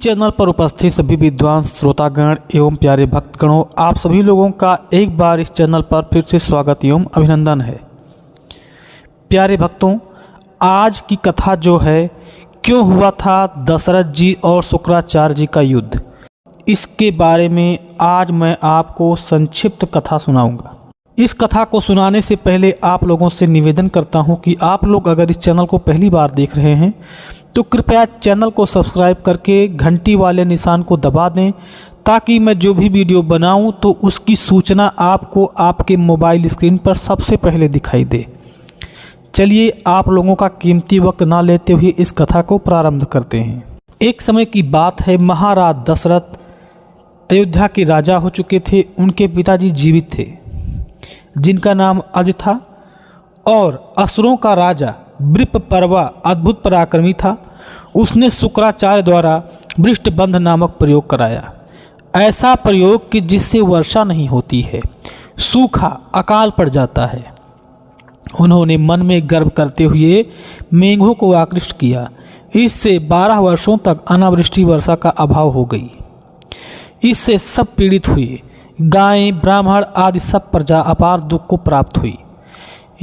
Channel पर उपस्थित सभी विद्वान श्रोतागण एवं प्यारे भक्तगणों, आप सभी लोगों का एक बार इस चैनल पर फिर से स्वागत एवं अभिनंदन है। प्यारे भक्तों, आज की कथा जो है, क्यों हुआ था दशरथ जी और शुक्राचार्य जी का युद्ध, इसके बारे में आज मैं आपको संक्षिप्त कथा सुनाऊंगा। इस कथा को सुनाने से पहले आप लोगों से निवेदन करता हूं कि आप लोग अगर इस चैनल को पहली बार देख रहे हैं तो कृपया चैनल को सब्सक्राइब करके घंटी वाले निशान को दबा दें, ताकि मैं जो भी वीडियो बनाऊं तो उसकी सूचना आपको आपके मोबाइल स्क्रीन पर सबसे पहले दिखाई दे। चलिए आप लोगों का कीमती वक्त ना लेते हुए इस कथा को प्रारंभ करते हैं। एक समय की बात है, महाराज दशरथ अयोध्या के राजा हो चुके थे। उनके पिताजी जीवित थे, जिनका नाम अज था, और असुरों का राजा वृषपर्वा अद्भुत पराक्रमी था। उसने शुक्राचार्य द्वारा वृषबंध नामक प्रयोग कराया। ऐसा प्रयोग कि जिससे वर्षा नहीं होती है, सूखा अकाल पड़ जाता है। उन्होंने मन में गर्व करते हुए मेघों को आकृष्ट किया। इससे 12 वर्षों तक अनावृष्टि वर्षा का अभाव हो गई। इससे सब पीड़ित हुए। गायें, ब्राह्मण आदि सब प्रजा अपार दुख को प्राप्त हुई।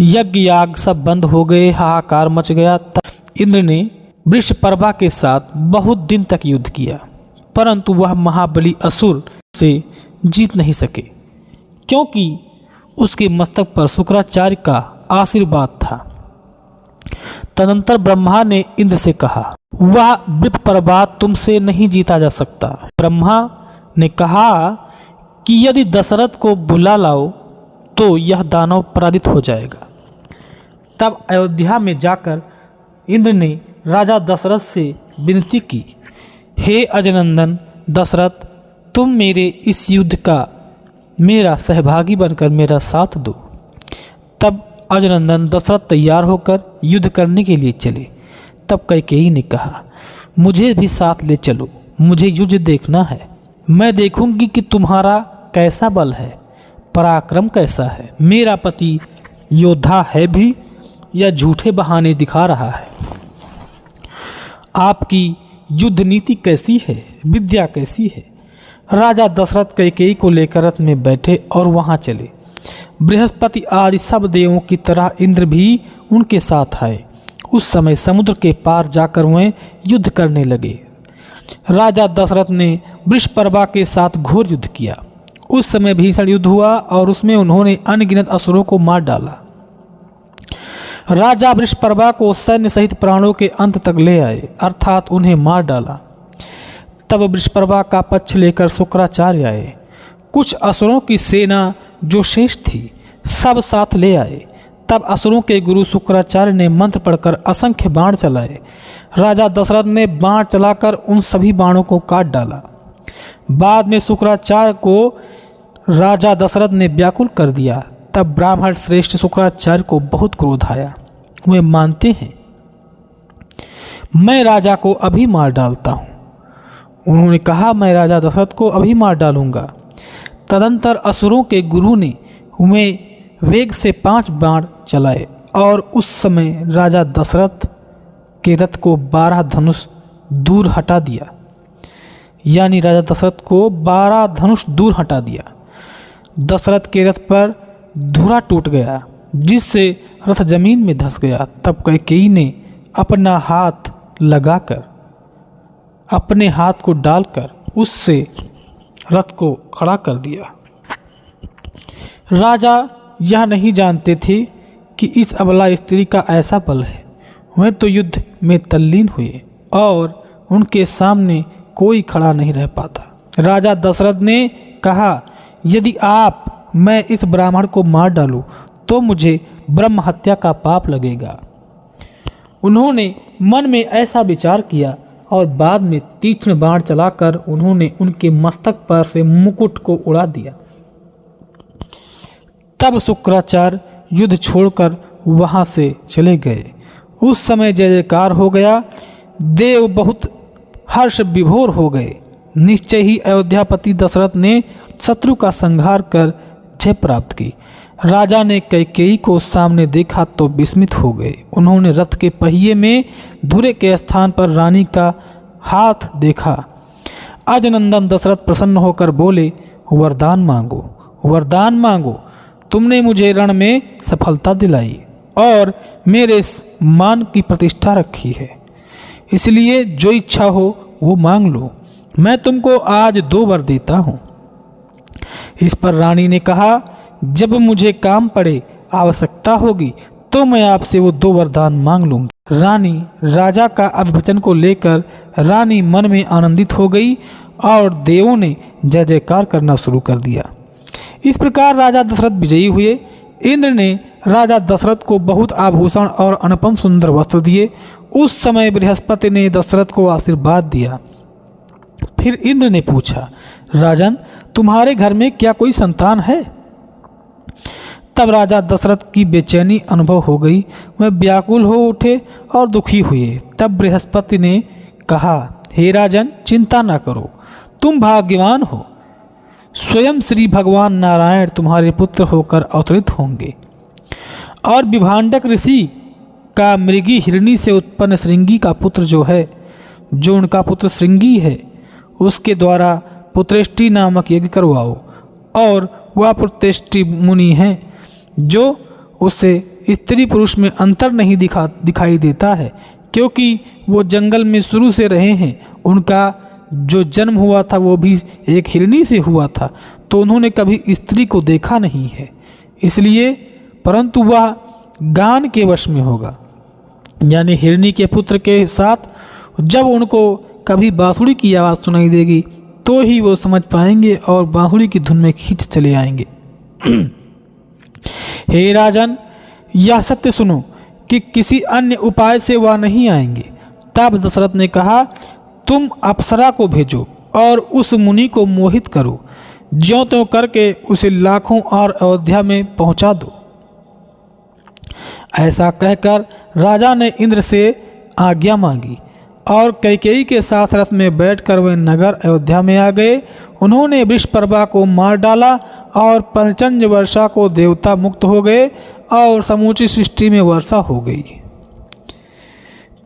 यज्ञ याग सब बंद हो गए, हाहाकार मच गया। तब इंद्र ने वृषपर्वा के साथ बहुत दिन तक युद्ध किया, परंतु वह महाबली असुर से जीत नहीं सके, क्योंकि उसके मस्तक पर शुक्राचार्य का आशीर्वाद था। तदंतर ब्रह्मा ने इंद्र से कहा, वह वृषपर्वा तुमसे नहीं जीता जा सकता। ब्रह्मा ने कहा कि यदि दशरथ को बुला लाओ तो यह दानव पराजित हो जाएगा। तब अयोध्या में जाकर इंद्र ने राजा दशरथ से विनती की, हे अजनंदन दशरथ, तुम मेरे इस युद्ध का मेरा सहभागी बनकर मेरा साथ दो। तब अजनंदन दशरथ तैयार होकर युद्ध करने के लिए चले। तब कैकेयी ने कहा, मुझे भी साथ ले चलो, मुझे युद्ध देखना है। मैं देखूंगी कि तुम्हारा कैसा बल है, पराक्रम कैसा है। मेरा पति योद्धा है भी या झूठे बहाने दिखा रहा है। आपकी युद्ध नीति कैसी है, विद्या कैसी है। राजा दशरथ कैकेयी को लेकर रथ में बैठे और वहां चले। बृहस्पति आदि सब देवों की तरह इंद्र भी उनके साथ आए। उस समय समुद्र के पार जाकर वे युद्ध करने लगे। राजा दशरथ ने वृषपर्वा के साथ घोर युद्ध किया। उस समय भीषण युद्ध हुआ और उसमें उन्होंने अनगिनत असुरों को मार डाला। राजा वृषपर्वा को सैन्य सहित प्राणों के अंत तक ले आए, अर्थात उन्हें मार डाला। तब वृषपर्वा का पक्ष लेकर शुक्राचार्य आए। कुछ असुरों की सेना जो शेष थी सब साथ ले आए। तब असुरों के गुरु शुक्राचार्य ने मंत्र पढ़कर असंख्य बाण चलाए। राजा दशरथ ने बाण चलाकर उन सभी बाणों को काट डाला। बाद में शुक्राचार्य को राजा दशरथ ने व्याकुल कर दिया। तब ब्राह्मण श्रेष्ठ शुक्राचार्य को बहुत क्रोध आया। वे मानते हैं, मैं राजा को अभी मार डालता हूँ। उन्होंने कहा, मैं राजा दशरथ को अभी मार डालूंगा। तदंतर असुरों के गुरु ने वे वेग से 5 बाण चलाए और उस समय राजा दशरथ के रथ को 12 धनुष दूर हटा दिया। यानी राजा दशरथ को 12 धनुष दूर हटा दिया। दशरथ के रथ पर धुरा टूट गया, जिससे रथ जमीन में धंस गया। तब कैकेयी ने अपना हाथ लगाकर, अपने हाथ को डालकर उससे रथ को खड़ा कर दिया। राजा यह नहीं जानते थे कि इस अबला स्त्री का ऐसा बल है। वे तो युद्ध में तल्लीन हुए और उनके सामने कोई खड़ा नहीं रह पाता। राजा दशरथ ने कहा, यदि मैं इस ब्राह्मण को मार डालूं तो मुझे ब्रह्म हत्या का पाप लगेगा। उन्होंने मन में ऐसा विचार किया और बाद में तीक्ष्ण बाण चलाकर उन्होंने उनके मस्तक पर से मुकुट को उड़ा दिया। तब शुक्राचार्य युद्ध छोड़कर वहां से चले गए। उस समय जय जयकार हो गया। देव बहुत हर्ष विभोर हो गए। निश्चय ही अयोध्यापति दशरथ ने शत्रु का संहार कर जय प्राप्त की। राजा ने कैकेयी को सामने देखा तो विस्मित हो गए। उन्होंने रथ के पहिए में धुरे के स्थान पर रानी का हाथ देखा। अजनंदन दशरथ प्रसन्न होकर बोले, वरदान मांगो, वरदान मांगो। तुमने मुझे रण में सफलता दिलाई और मेरे मान की प्रतिष्ठा रखी है, इसलिए जो इच्छा हो वो मांग लो। मैं तुमको आज 2 वर देता हूँ। इस पर रानी ने कहा, जब मुझे काम पड़े, आवश्यकता होगी, तो मैं आपसे वो 2 वरदान मांग लूंगी। रानी राजा का अभिवचन को लेकर रानी मन में आनंदित हो गई और देवों ने जय जयकार करना शुरू कर दिया। इस प्रकार राजा दशरथ विजयी हुए। इंद्र ने राजा दशरथ को बहुत आभूषण और अनुपम सुंदर वस्त्र दिए। उस समय बृहस्पति ने दशरथ को आशीर्वाद दिया। फिर इंद्र ने पूछा, राजन, तुम्हारे घर में क्या कोई संतान है? तब राजा दशरथ की बेचैनी अनुभव हो गई। वह व्याकुल हो उठे और दुखी हुए। तब बृहस्पति ने कहा, हे राजन, चिंता न करो, तुम भाग्यवान हो। स्वयं श्री भगवान नारायण तुम्हारे पुत्र होकर अवतरित होंगे और विभांडक ऋषि का मृगी हिरणी से उत्पन्न श्रृंगी का पुत्र जो उनका पुत्र श्रृंगी है, उसके द्वारा पुत्रेष्टि नामक यज्ञ करवाओ। और वह पुत्रेष्टि मुनि है जो उससे स्त्री पुरुष में अंतर नहीं दिखाई देता है, क्योंकि वो जंगल में शुरू से रहे हैं। उनका जो जन्म हुआ था वो भी एक हिरणी से हुआ था, तो उन्होंने कभी स्त्री को देखा नहीं है, इसलिए परंतु वह गान के वश में होगा, यानी हिरणी के पुत्र के साथ। जब उनको कभी बांसुरी की आवाज़ सुनाई देगी तो ही वो समझ पाएंगे और बांसुरी की धुन में खींच चले आएंगे। हे राजन, यह सत्य सुनो कि किसी अन्य उपाय से वह नहीं आएंगे। तब दशरथ ने कहा, तुम अप्सरा को भेजो और उस मुनि को मोहित करो, ज्यों त्यों करके उसे लाखों और अयोध्या में पहुंचा दो। ऐसा कहकर राजा ने इंद्र से आज्ञा मांगी और कैकेयी के साथ रथ में बैठकर वे नगर अयोध्या में आ गए। उन्होंने वृषपर्वा को मार डाला और प्रचंड वर्षा को देवता मुक्त हो गए और समूची सृष्टि में वर्षा हो गई।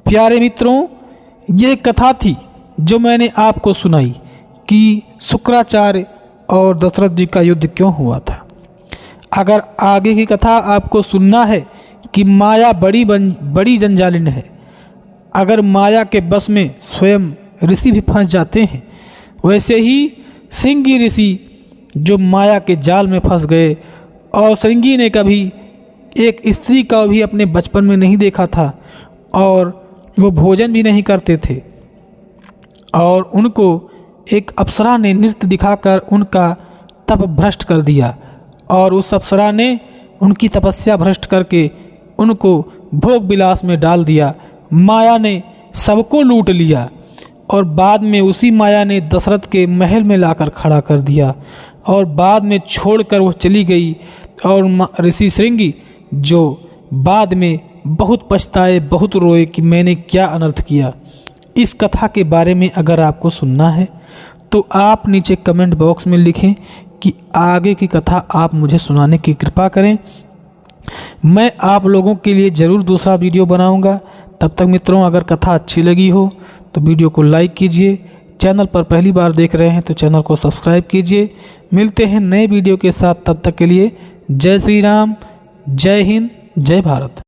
प्यारे मित्रों, ये कथा थी जो मैंने आपको सुनाई कि शुक्राचार्य और दशरथ जी का युद्ध क्यों हुआ था। अगर आगे की कथा आपको सुनना है कि माया बड़ी जंजालिन है, अगर माया के बस में स्वयं ऋषि भी फंस जाते हैं, वैसे ही श्रृंगी ऋषि जो माया के जाल में फंस गए, और श्रृंगी ने कभी एक स्त्री का भी अपने बचपन में नहीं देखा था और वो भोजन भी नहीं करते थे, और उनको एक अप्सरा ने नृत्य दिखाकर उनका तप भ्रष्ट कर दिया, और उस अप्सरा ने उनकी तपस्या भ्रष्ट करके उनको भोग विलास में डाल दिया। माया ने सबको लूट लिया और बाद में उसी माया ने दशरथ के महल में लाकर खड़ा कर दिया, और बाद में छोड़कर वो चली गई। और ऋषि श्रृंगी जो बाद में बहुत पछताए, बहुत रोए कि मैंने क्या अनर्थ किया। इस कथा के बारे में अगर आपको सुनना है तो आप नीचे कमेंट बॉक्स में लिखें कि आगे की कथा आप मुझे सुनाने की कृपा करें। मैं आप लोगों के लिए ज़रूर दूसरा वीडियो बनाऊंगा। तब तक मित्रों, अगर कथा अच्छी लगी हो तो वीडियो को लाइक कीजिए। चैनल पर पहली बार देख रहे हैं तो चैनल को सब्सक्राइब कीजिए। मिलते हैं नए वीडियो के साथ, तब तक के लिए जय श्री राम, जय हिंद, जय भारत।